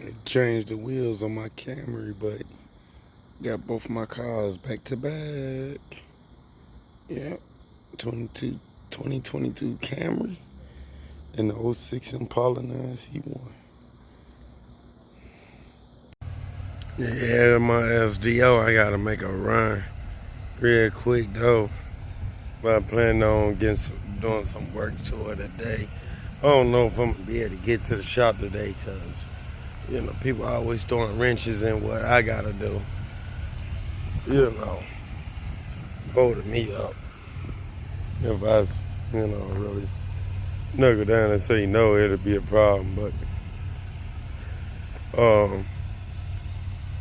I changed the wheels on my Camry, but got both my cars back to back. Yep, 2022 Camry and the '06 Impala 9C1. Yeah, my SDO, I gotta make a run real quick though. But I plan on doing some work to it today. I don't know if I'm gonna be able to get to the shop today because, people always throwing wrenches in what I gotta do. Holding me up. If I, really knuckle down and say no, it'll be a problem. But,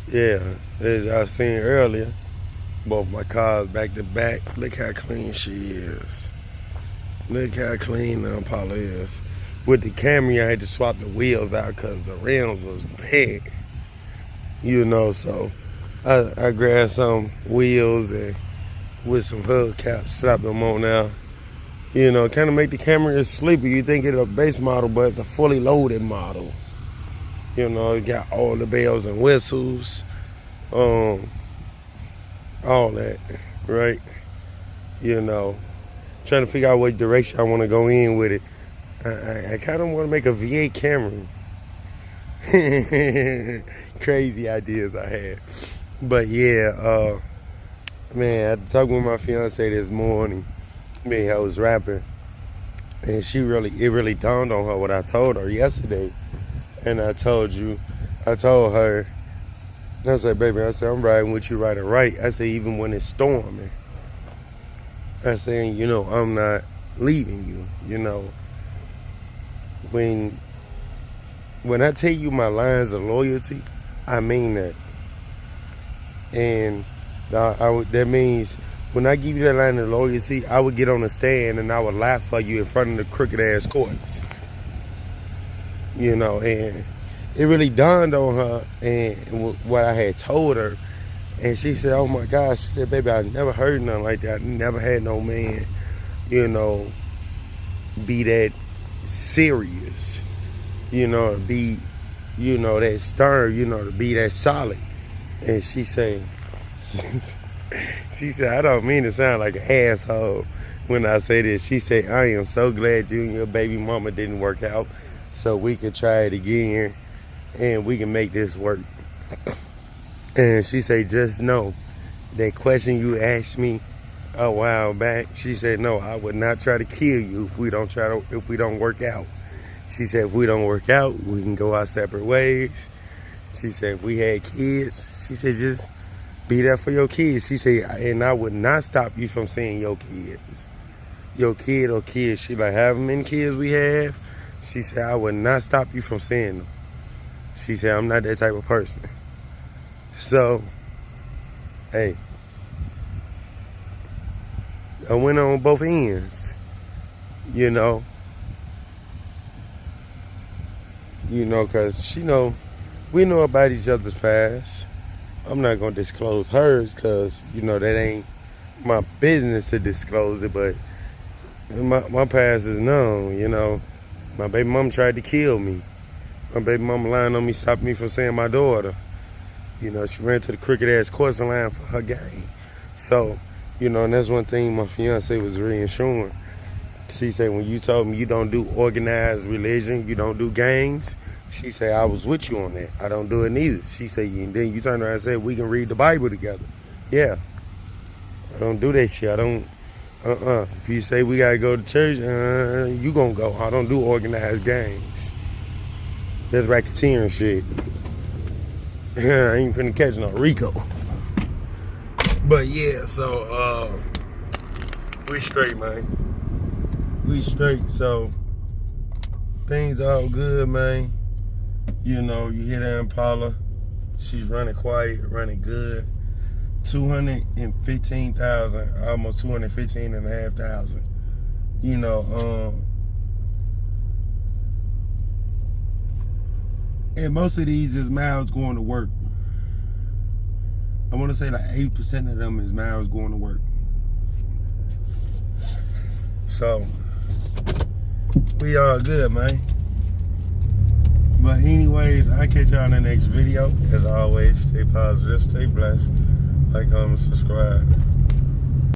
yeah, as I seen earlier, both my cars back to back. Look how clean she is. Look how clean the Impala is. With the Camry, I had to swap the wheels out because the rims was big. So I grabbed some wheels and with some hubcaps, slap them on now. Kind of make the Camry sleepy. You think it's a base model, but it's a fully loaded model. It got all the bells and whistles, all that, right? Trying to figure out what direction I want to go in with it. I kind of want to make a V8 Camry. Crazy ideas I had. But yeah, man, I talked with my fiance this morning. I was rapping, and it really dawned on her what I told her yesterday. And I told her, I said, baby, I'm riding with you right and right. I said, even when it's storming. I said, I'm not leaving you. When I tell you my lines of loyalty, I mean that. And that means when I give you that line of loyalty, I would get on the stand and I would laugh for you in front of the crooked ass courts. And it really dawned on her and what I had told her. And she said, oh my gosh, she said, baby, I never heard nothing like that. I never had no man, be that serious, to be, that stern, to be that solid. And she said, I don't mean to sound like an asshole when I say this. She said, I am so glad you and your baby mama didn't work out so we could try it again and we can make this work. And she said, just know that question you asked me a while back. She said, no, I would not try to kill you if we don't work out. She said, if we don't work out, we can go our separate ways. She said, if we had kids, she said, just be there for your kids. She said, and I would not stop you from seeing your kids. Your kid or kids. She like, however many kids we have, she said, I would not stop you from seeing them. She said, I'm not that type of person. So, hey, I went on both ends, because we know about each other's past. I'm not going to disclose hers because, that ain't my business to disclose it, but my past is known, My baby mom tried to kill me. My baby mama lying on me, stopped me from seeing my daughter. She ran to the crooked ass course and line for her game. So, and that's one thing my fiance was reassuring. She said, when you told me you don't do organized religion, you don't do gangs, she said, I was with you on that. I don't do it neither. She said, and then you turned around and said, we can read the Bible together. Yeah. I don't do that shit. I don't, If you say we got to go to church, you gonna go. I don't do organized gangs. That's racketeering shit. I ain't finna catch no Rico. But yeah, so we straight, man. We straight, so things all good, man. You hear that Impala, she's running quiet, running good. 215,000, almost 215,500. And most of these is miles going to work. I want to say like 80% of them is miles going to work. So we all good, man. But anyways, I catch y'all in the next video. As always, stay positive, stay blessed. Like, comment, subscribe.